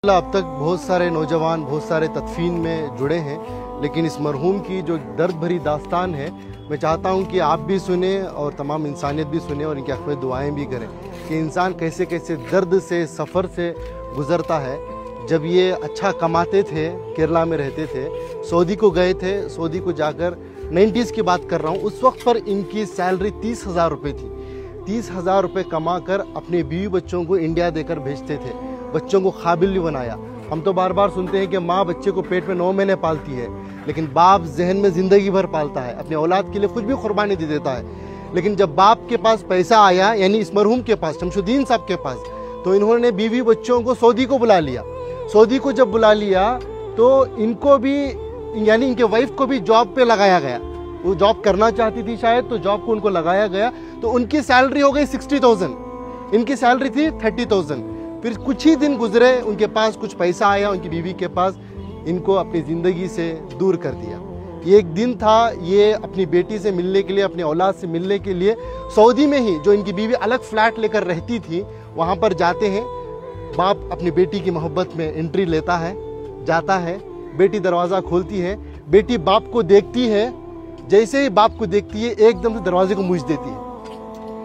अब तक बहुत सारे नौजवान बहुत सारे तदफीन में जुड़े हैं, लेकिन इस मरहूम की जो दर्द भरी दास्तान है, मैं चाहता हूं कि आप भी सुने और तमाम इंसानियत भी सुने और इनकी आखिर दुआएं भी करें कि इंसान कैसे कैसे दर्द से सफ़र से गुज़रता है। जब ये अच्छा कमाते थे, केरला में रहते थे, सऊदी को गए थे, सऊदी को जाकर 90s की बात कर रहा हूँ, उस वक्त पर इनकी सैलरी 30,000 रुपये थी। 30,000 रुपये कमा कर अपने बीवी बच्चों को इंडिया देकर भेजते थे, बच्चों को काबिल भी बनाया। हम तो बार बार सुनते हैं कि माँ बच्चे को पेट में 9 महीने पालती है, लेकिन बाप जहन में ज़िंदगी भर पालता है, अपने औलाद के लिए कुछ भी कुर्बानी दे देता है। लेकिन जब बाप के पास पैसा आया, यानी इस मरहूम के पास, शमशुद्दीन साहब के पास, तो इन्होंने बीवी बच्चों को सऊदी को बुला लिया। सऊदी को जब बुला लिया तो इनको भी, यानी इनके वाइफ को भी जॉब पे लगाया गया। वो जॉब करना चाहती थी शायद, तो जॉब को उनको लगाया गया, तो उनकी सैलरी हो गई 60,000, इनकी सैलरी थी 30,000। फिर कुछ ही दिन गुजरे, उनके पास कुछ पैसा आया, उनकी बीवी के पास, इनको अपनी ज़िंदगी से दूर कर दिया। एक दिन था, ये अपनी बेटी से मिलने के लिए, अपने औलाद से मिलने के लिए सऊदी में ही, जो इनकी बीवी अलग फ्लैट लेकर रहती थी, वहाँ पर जाते हैं। बाप अपनी बेटी की मोहब्बत में एंट्री लेता है, जाता है, बेटी दरवाज़ा खोलती है, बेटी बाप को देखती है, जैसे ही बाप को देखती है एकदम से दरवाजे को मूछ देती है।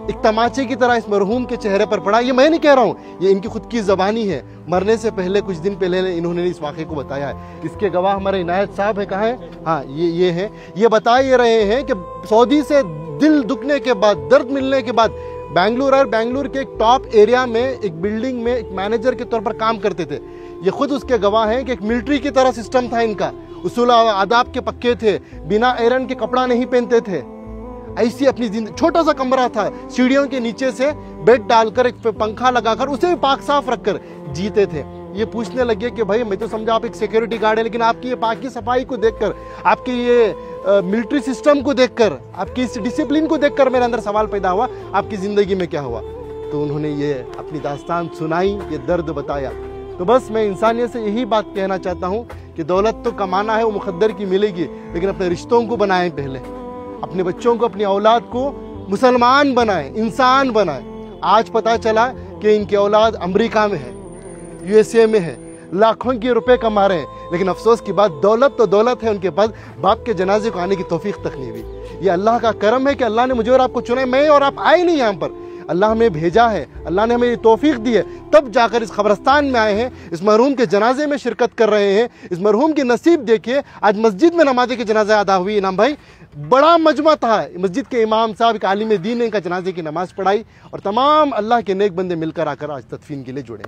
एक तमाचे की तरह इस मरहूम के चेहरे पर पड़ा। ये मैं नहीं कह रहा हूँ, ये इनकी खुद की ज़बानी है। मरने से पहले, कुछ दिन पहले इन्होंने इस वाक़े को बताया है। इसके गवाह हमारे इनायत साहब है, कहाँ है? हाँ, ये हैं। ये बता ये रहे हैं कि सऊदी से दिल दुखने के बाद, दर्द मिलने के बाद, बेंगलुरु के एक टॉप एरिया में एक बिल्डिंग में एक मैनेजर के तौर पर काम करते थे। ये खुद उसके गवाह हैं कि एक मिलिट्री की तरह सिस्टम था इनका, उसूल आदाब के पक्के थे, बिना आयरन के कपड़ा नहीं पहनते थे। ऐसी अपनी जिंदगी, छोटा सा कमरा था, सीढ़ियों के नीचे से बेड डालकर, एक पंखा लगाकर, उसे भी पाक साफ रखकर जीते थे। ये पूछने लगे कि भाई, मैं तो समझा आप एक सिक्योरिटी गार्ड है, लेकिन आपकी ये पाकी सफाई को देखकर, आपके ये मिलिट्री सिस्टम को देखकर, आपकी इस डिसिप्लिन को देखकर मेरे अंदर सवाल पैदा हुआ, आपकी ज़िंदगी में क्या हुआ? तो उन्होंने ये अपनी दास्तान सुनाई, ये दर्द बताया। तो बस मैं इंसानियत से यही बात कहना चाहता हूँ कि दौलत तो कमाना है, वो मुकद्दर की मिलेगी, लेकिन अपने रिश्तों को बनाएं पहले, अपने बच्चों को, अपनी औलाद को मुसलमान बनाएं, इंसान बनाएं। आज पता चला कि इनकी औलाद अमेरिका में है, USA में है, लाखों के रुपए कमा रहे हैं, लेकिन अफसोस की बात, दौलत तो दौलत है, उनके पास बाप के जनाजे को आने की तौफीक तक नहीं हुई। ये अल्लाह का करम है कि अल्लाह ने मुझे और आपको चुना है। मैं और आप आए नहीं यहाँ पर, अल्लाह हमें भेजा है, अल्लाह ने हमें ये तौफीक दी है, तब जाकर इस कब्रस्तान में आए हैं, इस मरहूम के जनाजे में शिरकत कर रहे हैं। इस मरहूम की नसीब देखिए, आज मस्जिद में नमाज़े की जनाजा अदा हुई। इनाम भाई, बड़ा मजमा था, मस्जिद के इमाम साहब, एक आलिम दीन ने इनका जनाजे की नमाज़ पढ़ाई, और तमाम अल्लाह के नेक बंदे मिलकर आकर आज तदफीन के लिए जुड़े।